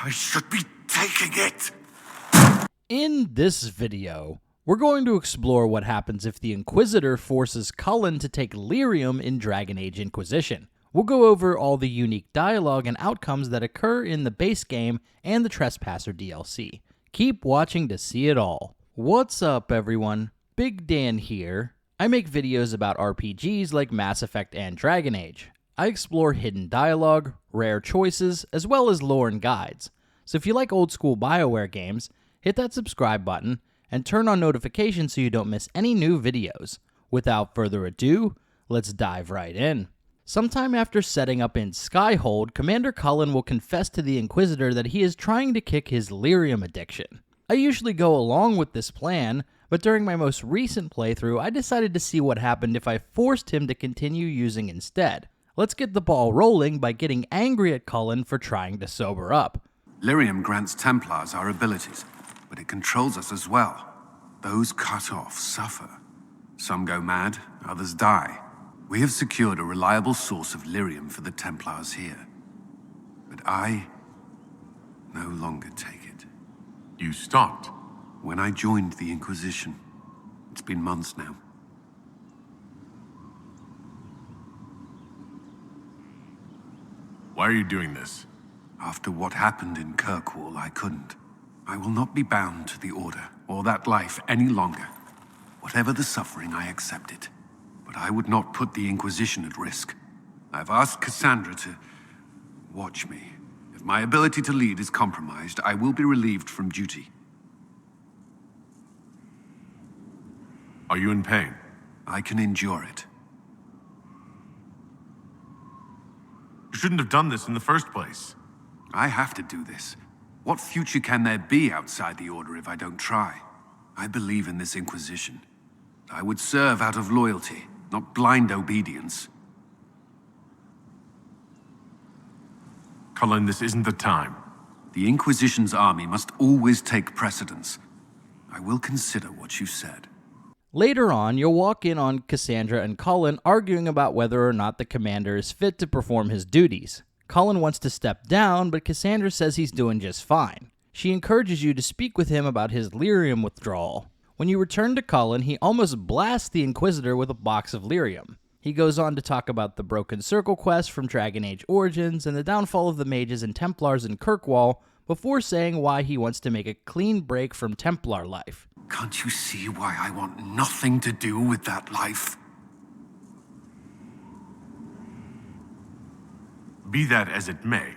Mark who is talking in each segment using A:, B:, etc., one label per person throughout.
A: I should be taking it!
B: In this video, we're going to explore what happens if the Inquisitor forces Cullen to take Lyrium in Dragon Age Inquisition. We'll go over all the unique dialogue and outcomes that occur in the base game and the Trespasser DLC. Keep watching to see it all. What's up, everyone? Big Dan here. I make videos about RPGs like Mass Effect and Dragon Age. I explore hidden dialogue, rare choices, as well as lore and guides. So if you like old school BioWare games, hit that subscribe button and turn on notifications so you don't miss any new videos. Without further ado, let's dive right in. Sometime after setting up in Skyhold, Commander Cullen will confess to the Inquisitor that he is trying to kick his Lyrium addiction. I usually go along with this plan, but during my most recent playthrough, I decided to see what happened if I forced him to continue using instead. Let's get the ball rolling by getting angry at Cullen for trying to sober up.
A: Lyrium grants Templars our abilities, but it controls us as well. Those cut off suffer. Some go mad, others die. We have secured a reliable source of Lyrium for the Templars here. But I no longer take it.
C: You stopped?
A: When I joined the Inquisition. It's been months now.
C: Why are you doing this?
A: After what happened in Kirkwall, I couldn't. I will not be bound to the Order, or that life any longer. Whatever the suffering, I accept it. But I would not put the Inquisition at risk. I've asked Cassandra to watch me. If my ability to lead is compromised, I will be relieved from duty.
C: Are you in pain?
A: I can endure it.
C: You shouldn't have done this in the first place.
A: I have to do this. What future can there be outside the Order if I don't try? I believe in this Inquisition. I would serve out of loyalty, not blind obedience.
C: Cullen, this isn't the time.
A: The Inquisition's army must always take precedence. I will consider what you said.
B: Later on, you'll walk in on Cassandra and Cullen arguing about whether or not the commander is fit to perform his duties. Cullen wants to step down, but Cassandra says he's doing just fine. She encourages you to speak with him about his Lyrium withdrawal. When you return to Cullen, he almost blasts the Inquisitor with a box of Lyrium. He goes on to talk about the Broken Circle quest from Dragon Age Origins and the downfall of the mages and Templars in Kirkwall, before saying why he wants to make a clean break from Templar life.
A: Can't you see why I want nothing to do with that life?
C: Be that as it may,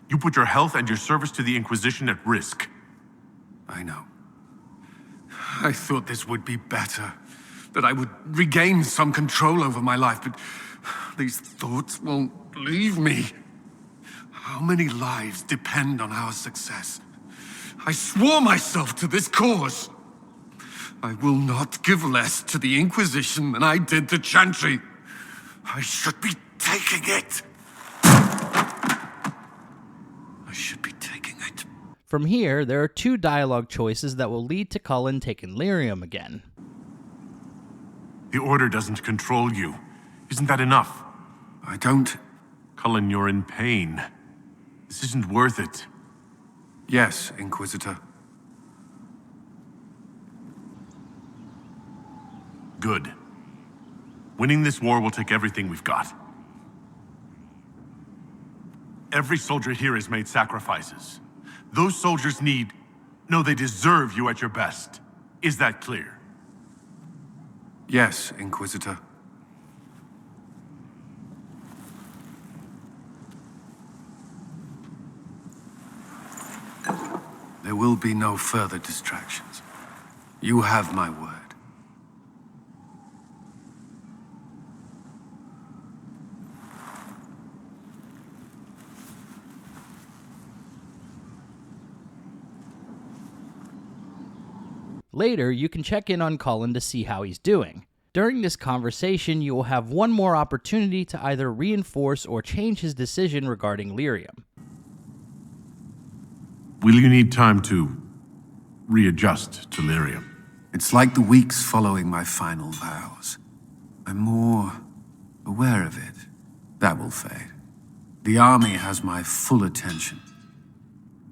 C: you put your health and your service to the Inquisition at risk.
A: I know. I thought this would be better, that I would regain some control over my life, but these thoughts won't leave me. How many lives depend on our success? I swore myself to this cause. I will not give less to the Inquisition than I did to Chantry. I should be taking it. I should be taking it.
B: From here, there are two dialogue choices that will lead to Cullen taking Lyrium again.
C: The Order doesn't control you. Isn't that enough?
A: I don't...
C: Cullen, you're in pain. This isn't worth it.
A: Yes, Inquisitor.
C: Good. Winning this war will take everything we've got. Every soldier here has made sacrifices. Those soldiers they deserve you at your best. Is that clear?
A: Yes, Inquisitor. There will be no further distractions. You have my word.
B: Later, you can check in on Cullen to see how he's doing. During this conversation, you will have one more opportunity to either reinforce or change his decision regarding Lyrium.
C: Will you need time to readjust to Lyrium?
A: It's like the weeks following my final vows. I'm more aware of it. That will fade. The army has my full attention.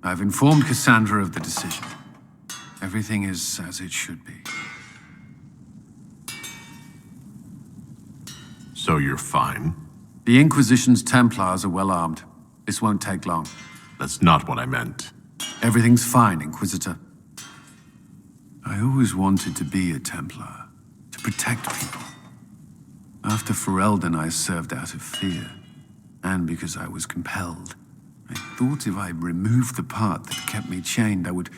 A: I've informed Cassandra of the decision. Everything is as it should be.
C: So you're fine?
A: The Inquisition's Templars are well armed. This won't take long.
C: That's not what I meant.
A: Everything's fine, Inquisitor. I always wanted to be a Templar, to protect people. After Ferelden, I served out of fear, and because I was compelled. I thought if I removed the part that kept me chained, I would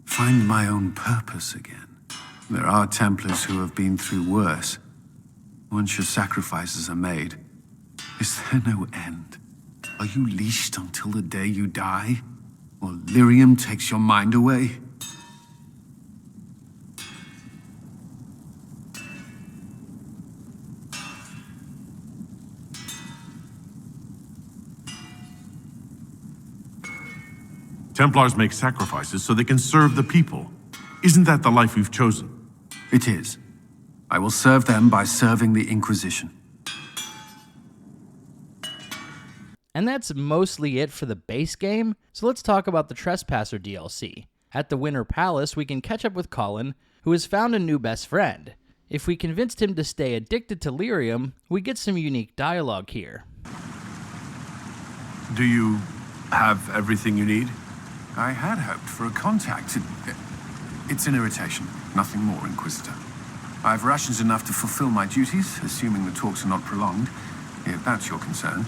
A: find my own purpose again. There are Templars who have been through worse. Once your sacrifices are made, is there no end? Are you leashed until the day you die? Or Lyrium takes your mind away?
C: Templars make sacrifices so they can serve the people. Isn't that the life we've chosen?
A: It is. I will serve them by serving the Inquisition.
B: And that's mostly it for the base game, so let's talk about the Trespasser DLC. At the Winter Palace, we can catch up with Cullen, who has found a new best friend. If we convinced him to stay addicted to Lyrium, we get some unique dialogue here.
C: Do you have everything you need?
A: I had hoped for a contact. It's an irritation. Nothing more, Inquisitor. I've rations enough to fulfill my duties, assuming the talks are not prolonged, if that's your concern.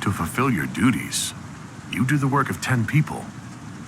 C: To fulfill your duties, you do the work of 10 people.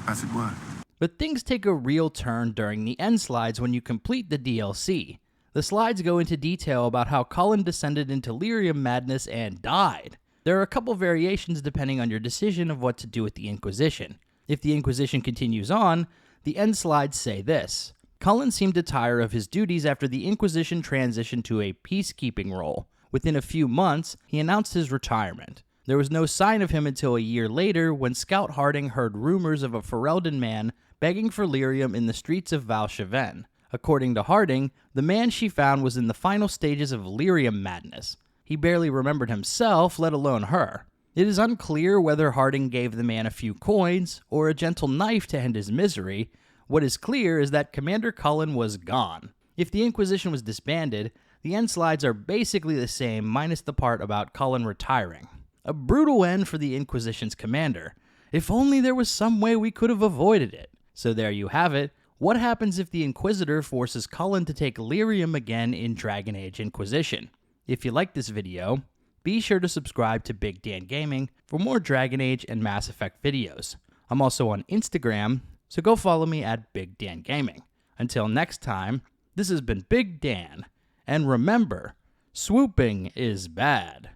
A: As it were.
B: But things take a real turn during the end slides when you complete the DLC. The slides go into detail about how Cullen descended into Lyrium madness and died. There are a couple variations depending on your decision of what to do with the Inquisition. If the Inquisition continues on, the end slides say this. Cullen seemed to tire of his duties after the Inquisition transitioned to a peacekeeping role. Within a few months, he announced his retirement. There was no sign of him until a year later when Scout Harding heard rumors of a Ferelden man begging for Lyrium in the streets of Valshaven. According to Harding, the man she found was in the final stages of Lyrium madness. He barely remembered himself, let alone her. It is unclear whether Harding gave the man a few coins or a gentle knife to end his misery. What is clear is that Commander Cullen was gone. If the Inquisition was disbanded, the end slides are basically the same minus the part about Cullen retiring. A brutal end for the Inquisition's commander. If only there was some way we could have avoided it. So there you have it. What happens if the Inquisitor forces Cullen to take Lyrium again in Dragon Age Inquisition? If you like this video, be sure to subscribe to Big Dan Gaming for more Dragon Age and Mass Effect videos. I'm also on Instagram, so go follow me at Big Dan Gaming. Until next time, this has been Big Dan, and remember, swooping is bad.